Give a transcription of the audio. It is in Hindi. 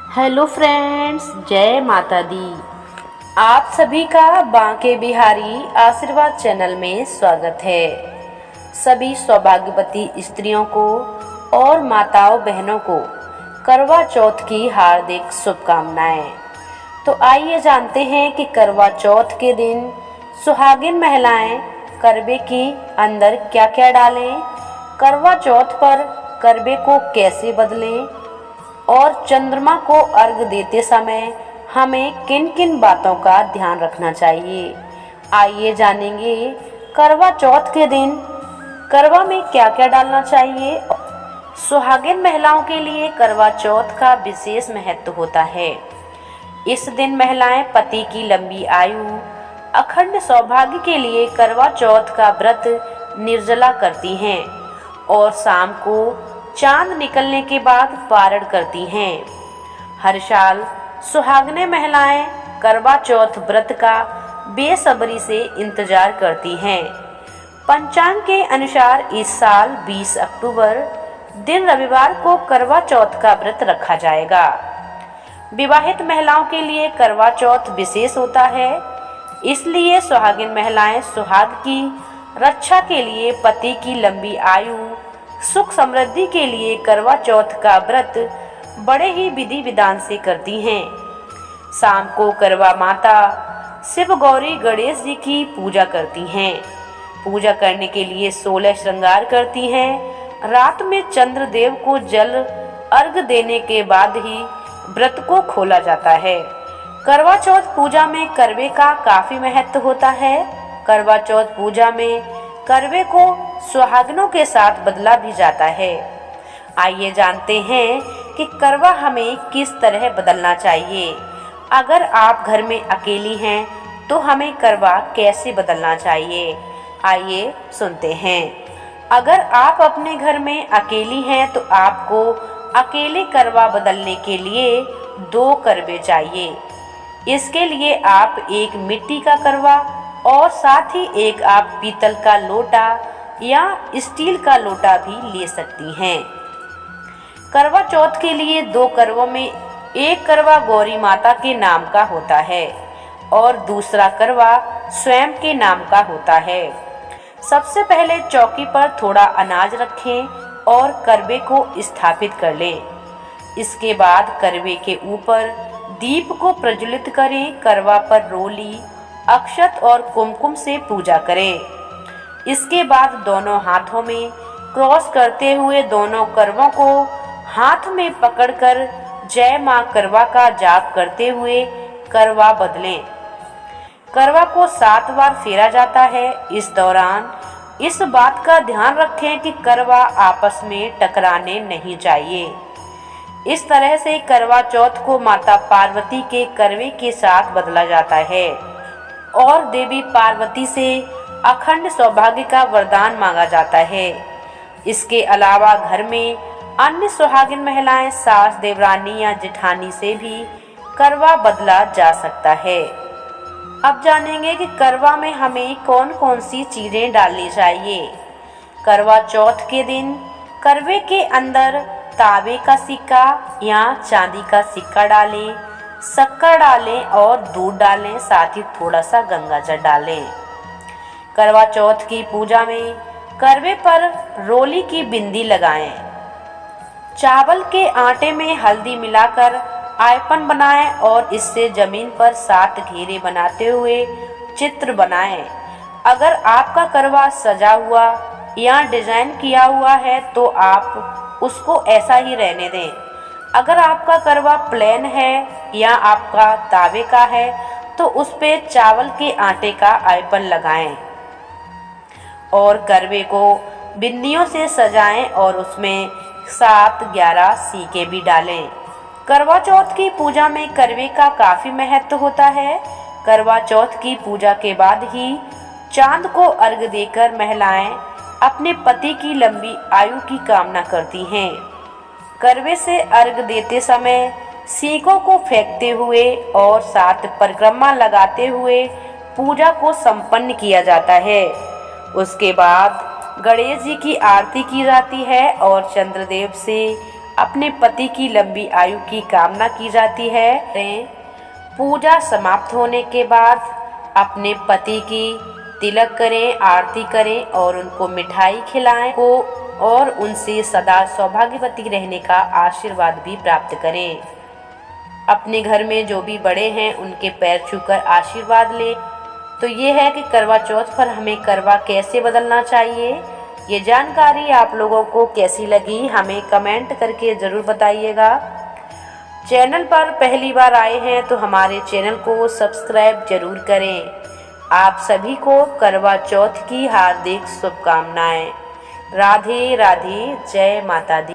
हेलो फ्रेंड्स, जय माता दी। आप सभी का बांके बिहारी आशीर्वाद चैनल में स्वागत है। सभी सौभाग्यवती स्त्रियों को और माताओं बहनों को करवा चौथ की हार्दिक शुभकामनाएं। तो आइए जानते हैं कि करवा चौथ के दिन सुहागिन महिलाएं करवे के अंदर क्या क्या डालें, करवा चौथ पर करवे को कैसे बदलें और चंद्रमा को अर्घ देते समय हमें किन किन बातों का ध्यान रखना चाहिए। आइए जानेंगे करवा चौथ के दिन करवा में क्या क्या डालना चाहिए। सुहागिन महिलाओं के लिए करवा चौथ का विशेष महत्व होता है। इस दिन महिलाएं पति की लंबी आयु, अखंड सौभाग्य के लिए करवा चौथ का व्रत निर्जला करती हैं और शाम को चांद निकलने के बाद पारण करती हैं। हर साल सुहागने महिलाएं करवा चौथ व्रत का बेसब्री से इंतजार करती हैं। पंचांग के अनुसार इस साल 20 अक्टूबर दिन रविवार को करवा चौथ का व्रत रखा जाएगा। विवाहित महिलाओं के लिए करवा चौथ विशेष होता है, इसलिए सुहागिन महिलाएं सुहाग की रक्षा के लिए, पति की लंबी आयु, सुख समृद्धि के लिए करवा चौथ का व्रत बड़े ही विधि विधान से करती हैं। शाम को करवा माता शिव गौरी गणेश जी की पूजा करती हैं। पूजा करने के लिए 16 श्रृंगार करती हैं। रात में चंद्र देव को जल अर्घ देने के बाद ही व्रत को खोला जाता है। करवा चौथ पूजा में करवे का काफी महत्व होता है। करवा चौथ पूजा में करवे को सुहागनों के साथ बदला भी जाता है। आइए जानते हैं कि करवा हमें किस तरह बदलना चाहिए। अगर आप घर में अकेली हैं तो हमें करवा कैसे बदलना चाहिए, आइए सुनते हैं। अगर आप अपने घर में अकेली हैं तो आपको अकेले करवा बदलने के लिए 2 करवे चाहिए। इसके लिए आप एक मिट्टी का करवा और साथ ही एक आप पीतल का लोटा या स्टील का लोटा भी ले सकती हैं। करवा चौथ के लिए 2 करवों में एक करवा गौरी माता के नाम का होता है और दूसरा करवा स्वयं के नाम का होता है। सबसे पहले चौकी पर थोड़ा अनाज रखें और करवे को स्थापित कर लें। इसके बाद करवे के ऊपर दीप को प्रज्वलित करें। करवा पर रोली, अक्षत और कुमकुम से पूजा करें। इसके बाद दोनों हाथों में क्रॉस करते हुए दोनों करवों को हाथ में पकड़कर जय मां करवा का जाप करते हुए करवा बदलें। करवा को 7 बार फेरा जाता है। इस दौरान इस बात का ध्यान रखें कि करवा आपस में टकराने नहीं चाहिए। इस तरह से करवा चौथ को माता पार्वती के करवे के साथ बदला जाता है और देवी पार्वती से अखंड सौभाग्य का वरदान मांगा जाता है। इसके अलावा घर में अन्य सुहागिन महिलाएं सास, देवरानी या जेठानी से भी करवा बदला जा सकता है। अब जानेंगे कि करवा में हमें कौन कौन सी चीजें डालनी चाहिए। करवा चौथ के दिन करवे के अंदर तांबे का सिक्का या चांदी का सिक्का डालें, शक्कर डालें और दूध डालें, साथ ही थोड़ा सा गंगाजल डालें। करवा चौथ की पूजा में करवे पर रोली की बिंदी लगाएं। चावल के आटे में हल्दी मिलाकर आयपन बनाएं और इससे जमीन पर 7 घेरे बनाते हुए चित्र बनाएं। अगर आपका करवा सजा हुआ या डिजाइन किया हुआ है तो आप उसको ऐसा ही रहने दें। अगर आपका करवा प्लेन है या आपका तावे का है तो उस पे चावल के आटे का आयपन लगाएं और करवे को बिंदियों से सजाएं और उसमें 7-11 सीके भी डालें। करवा चौथ की पूजा में करवे का काफी महत्व होता है। करवा चौथ की पूजा के बाद ही चांद को अर्घ देकर महिलाएं अपने पति की लंबी आयु की कामना करती हैं। करवे से अर्घ देते समय सीकों को फेंकते हुए और 7 परिक्रमा लगाते हुए पूजा को संपन्न किया जाता है। उसके बाद गणेश जी की आरती की जाती है और चंद्रदेव से अपने पति की लंबी आयु की कामना की जाती है। पूजा समाप्त होने के बाद अपने पति की तिलक करें, आरती करें और उनको मिठाई खिलाएं और उनसे सदा सौभाग्यवती रहने का आशीर्वाद भी प्राप्त करें। अपने घर में जो भी बड़े हैं उनके पैर छूकर आशीर्वाद लें। तो ये है कि करवा चौथ पर हमें करवा कैसे बदलना चाहिए। ये जानकारी आप लोगों को कैसी लगी हमें कमेंट करके ज़रूर बताइएगा। चैनल पर पहली बार आए हैं तो हमारे चैनल को सब्सक्राइब जरूर करें। आप सभी को करवा चौथ की हार्दिक शुभकामनाएं। राधे राधे, जय माता दी।